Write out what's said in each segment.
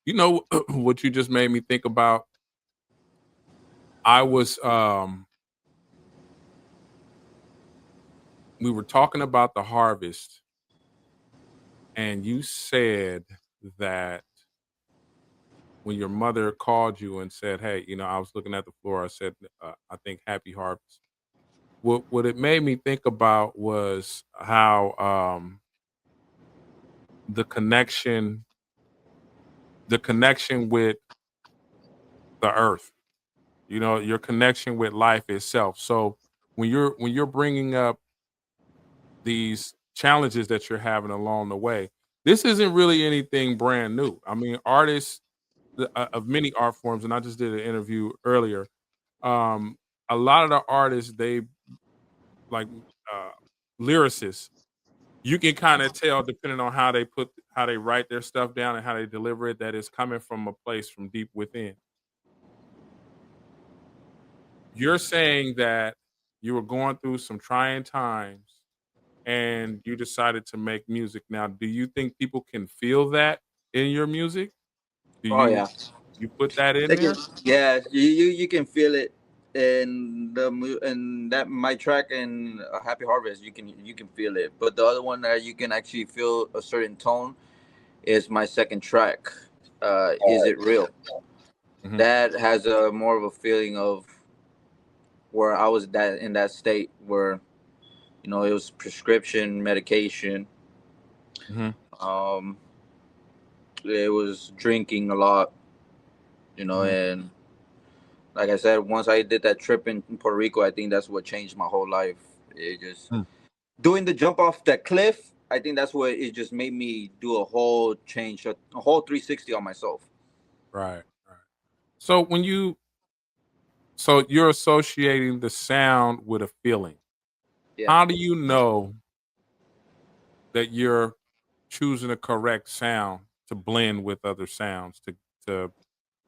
You know what you just made me think about? I was we were talking about the harvest, and you said that when your mother called you and said, "Hey, I was looking at the floor," I said, "I think Happy Harvest." What it made me think about was how the connection the connection with the earth, your connection with life itself. So when you're bringing up these challenges that you're having along the way, this isn't really anything brand new. I mean, artists of many art forms, and I just did an interview earlier. Um, a lot of the artists, they like uh, lyricists. You can kind of tell depending on how they write their stuff down and how they deliver it that it's coming from a place from deep within. You're saying that you were going through some trying times and you decided to make music. Now, do you think people can feel that in your music? Do Oh you yeah, you put that in they can. there? Yeah, you can feel it in in that my track and Happy Harvest. You can feel it, but the other one that you can actually feel a certain tone is my second track. Is it real? Mhm. That has a more of a feeling of where I was that in that state where it was prescription medication. Mhm. Um, it was drinking a lot, Mhm. and like I said, once I did that trip in Puerto Rico, I think that's what changed my whole life. It just Mm. doing the jump off that cliff. I think that's what it just made me do a whole change, a whole 360 on myself. Right. Right. So you're associating the sound with a feeling. Yeah. How do you know that you're choosing a correct sound to blend with other sounds to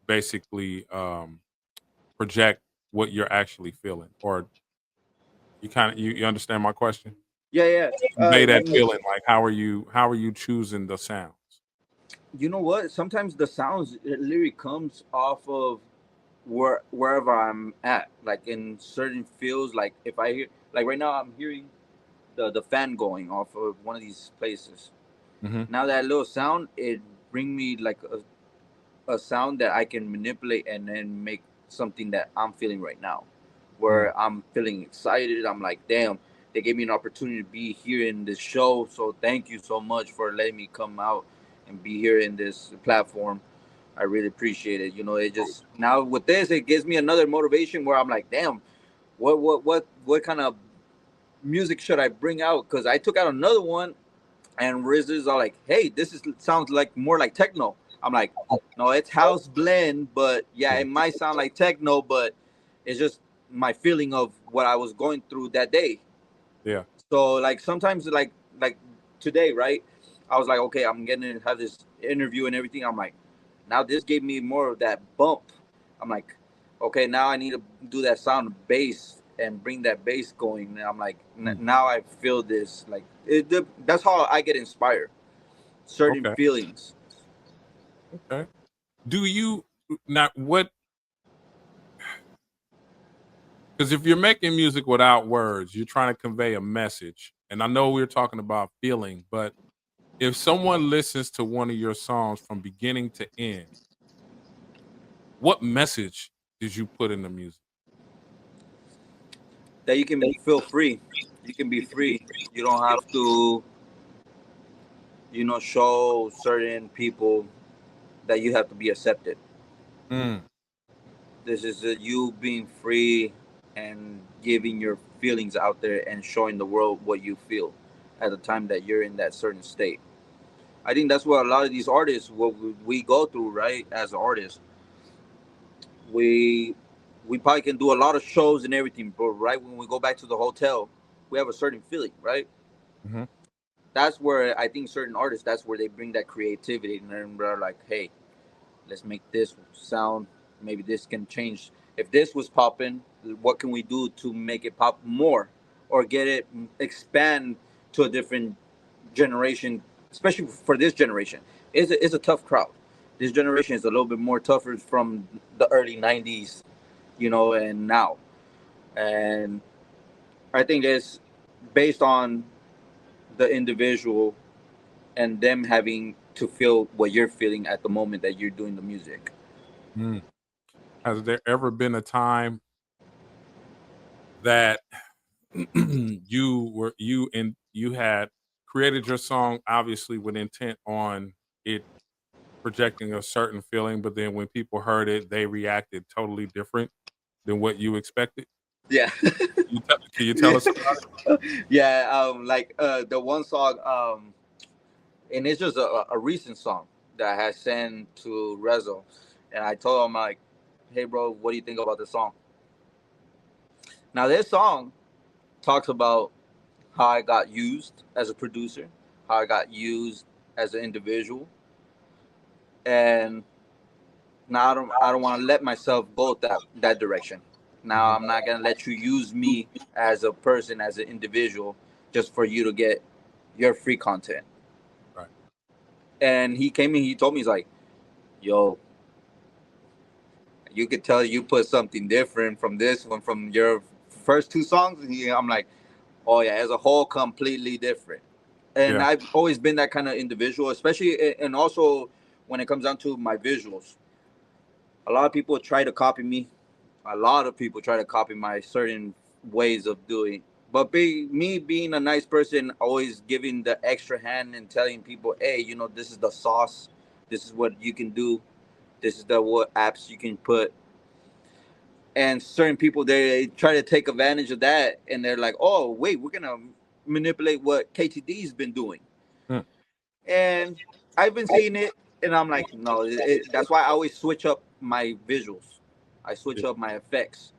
basically project what you're actually feeling? Or you understand my question? Yeah, yeah. Convey that feeling, like how are you choosing the sounds? You know what? Sometimes the sounds it literally comes off of wherever I'm at. Like in certain fields, like if I hear, like right now, I'm hearing the fan going off of one of these places. Mhm. Now that little sound, it bring me like a sound that I can manipulate and then make something that I'm feeling right now. Mm. Where I'm feeling excited. I'm like, damn, they gave me an opportunity to be here in this show. So thank you so much for letting me come out and be here in this platform. I really appreciate it. It just now with this, it gives me another motivation where I'm like, damn, what kind of music should I bring out? Because I took out another one and Rizzers are like, "Hey, this is sounds like more like techno." I'm like, "No, it's house blend, but yeah, Yeah. it might sound like techno, but it's just my feeling of what I was going through that day." Yeah. So like sometimes like today, right? I was like, "Okay, I'm gonna have this interview and everything." I'm like, now this gave me more of that bump. I'm like, okay, now I need to do that sound bass and bring that bass going. And I'm like, Mm. now I feel this. Like that's how I get inspired. Certain Okay. feelings. Okay. Do you not what because if you're making music without words, you're trying to convey a message. And I know we're talking about feeling, but if someone listens to one of your songs from beginning to end, what message did you put in the music? That you can feel free. You can be free. You don't have to, show certain people that you have to be accepted. Mm. This is you being free and giving your feelings out there and showing the world what you feel at the time that you're in that certain state. I think that's what a lot of these artists what we go through, right? As artists, we we probably can do a lot of shows and everything, but right when we go back to the hotel, we have a certain feeling, right? Mhm. That's where I think certain artists, that's where they bring that creativity and then they're like, hey, let's make this sound. Maybe this can change. If this was popping, what can we do to make it pop more or get it expand to a different generation, especially for this generation? It's a tough crowd. This generation is a little bit more tougher from the early 90s, you know, and now. And I think it's based on the individual and them having to feel what you're feeling at the moment that you're doing the music. Mm. Has there ever been a time that you had created your song obviously with intent on it projecting a certain feeling, but then when people heard it, they reacted totally different than what you expected? Yeah. Can you tell Yeah. us about it? Yeah. Like the one song, and it's just a recent song that I had sent to Rezo, and I told him like, "Hey, bro, what do you think about the song?" Now, this song talks about how I got used as a producer, how I got used as an individual, and now I don't want to let myself go that direction. Now Mhm. I'm not gonna let you use me as a person, as an individual, just for you to get your free content. Right. And he came in, he told me, he's like, "Yo, you could tell you put something different from this one, from your first two songs." And I'm like, "Oh yeah, as a whole, completely different." And Yeah. I've always been that kind of individual, especially, and also when it comes down to my visuals. A lot of people try to copy me. A lot of people try to copy my certain ways of doing. But me being a nice person, always giving the extra hand and telling people, hey, you know, this is the sauce. This is what you can do. This is the what apps you can put. And certain people, they try to take advantage of that, and they're like, oh wait, we're gonna manipulate what KTD's been doing. Mm. And I've been seeing it, and I'm like, no, that's why I always switch up my visuals. I switch Yeah. up my effects.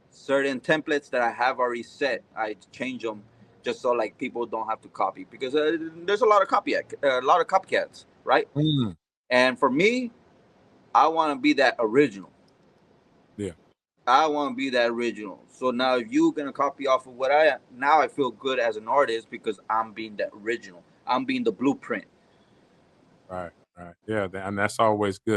Certain templates that I have already set, I change them just so like people don't have to copy, because there's a lot of copycats, right? Mm. And for me, I want to be that original. Yeah. I want to be that original. So now, if you're gonna copy off of what I am, now I feel good as an artist because I'm being that original. I'm being the blueprint. Right. Right. Yeah. And that's always good.